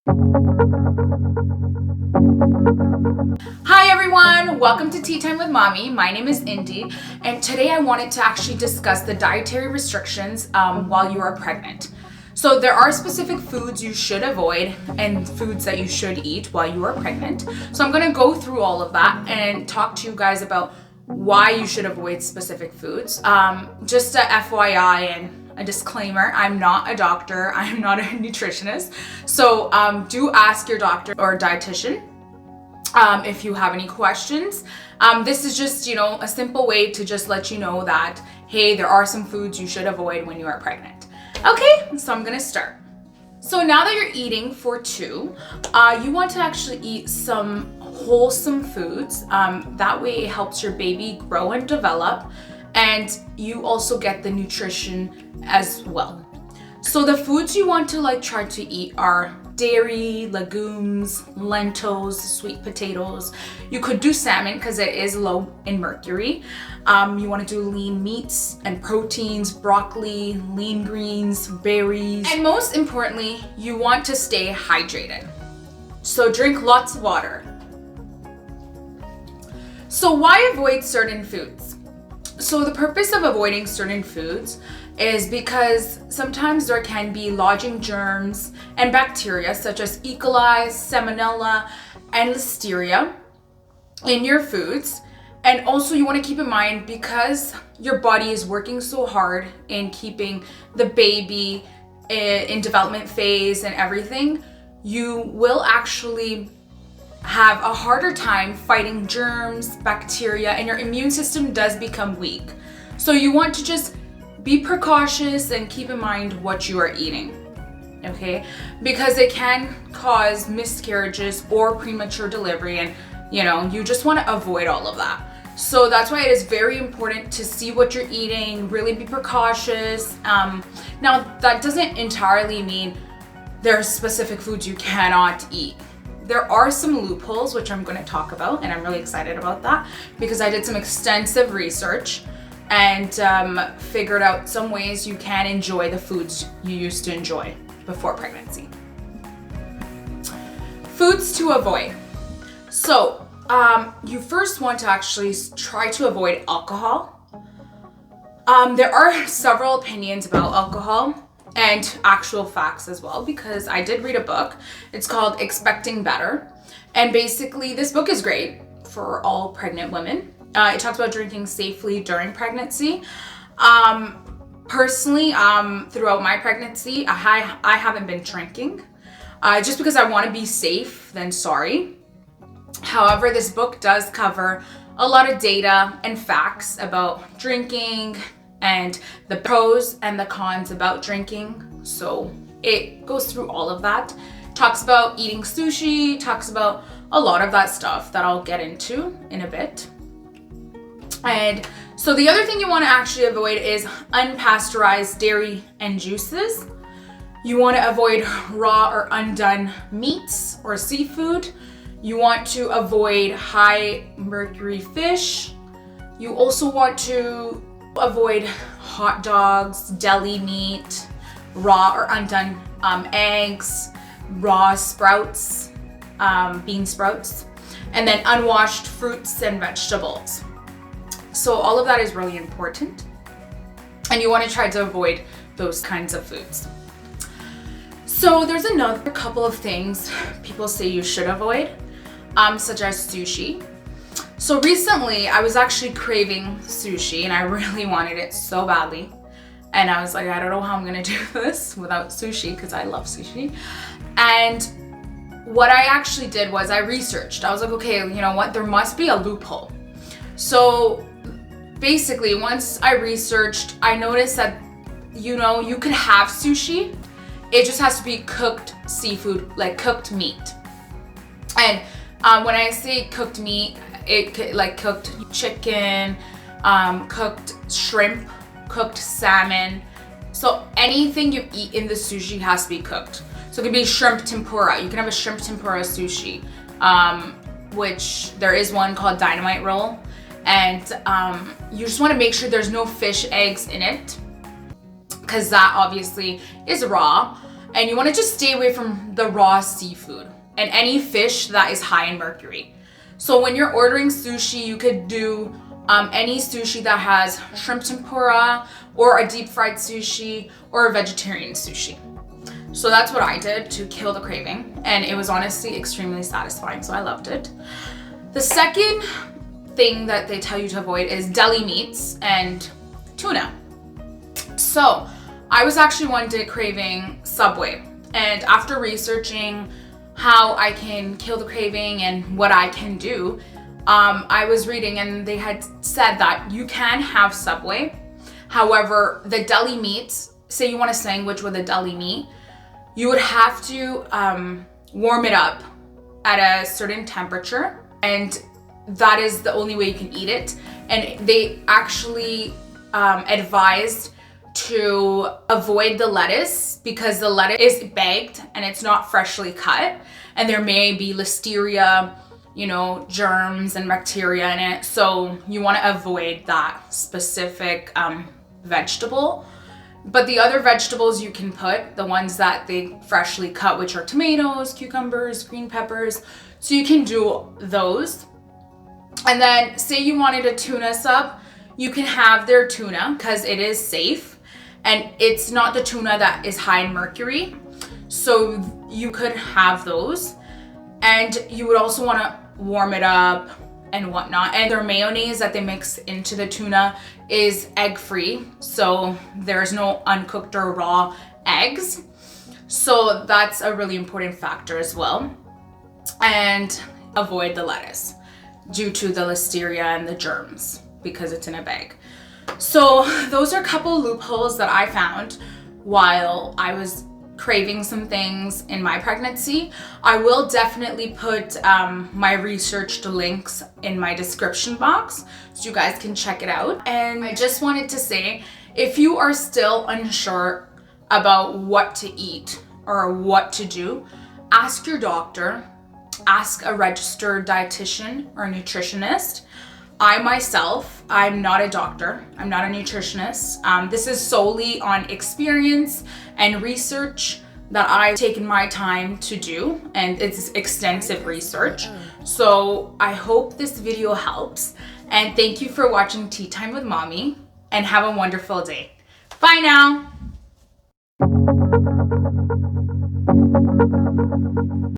Hi everyone, welcome to Tea Time with Mommy. My name is Indey, and today I wanted to actually discuss the dietary restrictions while you are pregnant. So there are specific foods you should avoid and foods that you should eat while you are pregnant. So I'm going to go through all of that and talk to you guys about why you should avoid specific foods. Just a FYI and a disclaimer, I'm not a doctor, I'm not a nutritionist. So do ask your doctor or dietitian if you have any questions. This is just, a simple way to just let you know that, hey, there are some foods you should avoid when you are pregnant. Okay, so I'm gonna start. So now that you're eating for two, you want to actually eat some wholesome foods. That way it helps your baby grow and develop, and you also get the nutrition as well. So the foods you want to try to eat are dairy, legumes, lentils, sweet potatoes. You could do salmon because it is low in mercury. You want to do lean meats and proteins, broccoli, lean greens, berries. And most importantly, you want to stay hydrated. So drink lots of water. So why avoid certain foods? So the purpose of avoiding certain foods is because sometimes there can be lodging germs and bacteria such as E. coli, Salmonella, and Listeria in your foods. And also you want to keep in mind, because your body is working so hard in keeping the baby in development phase and everything, you will actually have a harder time fighting germs, bacteria, and your immune system does become weak. So you want to just be precautious and keep in mind what you are eating, okay? Because it can cause miscarriages or premature delivery, and you just want to avoid all of that. So that's why it is very important to see what you're eating, really be precautious. Now that doesn't entirely mean there are specific foods you cannot eat. There are some loopholes, which I'm going to talk about, and I'm really excited about that because I did some extensive research and figured out some ways you can enjoy the foods you used to enjoy before pregnancy. Foods to avoid. So you first want to actually try to avoid alcohol. There are several opinions about alcohol and actual facts as well, because I did read a book. It's called Expecting Better. And basically this book is great for all pregnant women. It talks about drinking safely during pregnancy. Personally, throughout my pregnancy, I haven't been drinking just because I want to be safe than sorry. However, this book does cover a lot of data and facts about drinking and the pros and the cons about drinking. So it goes through all of that. Talks about eating sushi, talks about a lot of that stuff that I'll get into in a bit. And so the other thing you want to actually avoid is unpasteurized dairy and juices. You want to avoid raw or undone meats or seafood. You want to avoid high mercury fish. You also want to avoid hot dogs, deli meat, raw or undone eggs, raw sprouts, bean sprouts, and then unwashed fruits and vegetables. So all of that is really important, and you want to try to avoid those kinds of foods. So there's another couple of things people say you should avoid, such as sushi. So recently I was actually craving sushi and I really wanted it so badly. And I was like, I don't know how I'm gonna do this without sushi, because I love sushi. And what I actually did was I researched. I was like, okay, you know what? There must be a loophole. So basically, once I researched, I noticed that, you could have sushi. It just has to be cooked seafood, like cooked meat. And when I say cooked meat, it could cooked chicken, cooked shrimp, cooked salmon. So anything you eat in the sushi has to be cooked. So it could be shrimp tempura. You can have a shrimp tempura sushi, which there is one called dynamite roll. And you just want to make sure there's no fish eggs in it, because that obviously is raw. And you want to just stay away from the raw seafood and any fish that is high in mercury. So when you're ordering sushi, you could do any sushi that has shrimp tempura or a deep fried sushi or a vegetarian sushi. So that's what I did to kill the craving, and it was honestly extremely satisfying, so I loved it. The second thing that they tell you to avoid is deli meats and tuna. So I was actually one day craving Subway, and after researching how I can kill the craving and what I can do, I was reading and they had said that you can have Subway. However, the deli meats, say you want a sandwich with a deli meat, you would have to warm it up at a certain temperature, and that is the only way you can eat it. And they actually advised to avoid the lettuce because the lettuce is bagged and it's not freshly cut, and there may be listeria, you know, germs and bacteria in it. So you want to avoid that specific vegetable. But the other vegetables you can put, the ones that they freshly cut, which are tomatoes, cucumbers, green peppers, so you can do those. And then say you wanted a tuna sub, you can have their tuna because it is safe and it's not the tuna that is high in mercury. So you could have those, and you would also want to warm it up and whatnot. And their mayonnaise that they mix into the tuna is egg free, so there's no uncooked or raw eggs. So that's a really important factor as well. And avoid the lettuce due to the listeria and the germs because it's in a bag. So those are a couple loopholes that I found while I was craving some things in my pregnancy. I will definitely put my researched links in my description box so you guys can check it out. And I just wanted to say, if you are still unsure about what to eat or what to do, ask your doctor, ask a registered dietitian or nutritionist. I myself, I'm not a doctor, I'm not a nutritionist. This is solely on experience and research that I've taken my time to do, and it's extensive research. So I hope this video helps, and thank you for watching Tea Time with Mommy, and have a wonderful day. Bye now.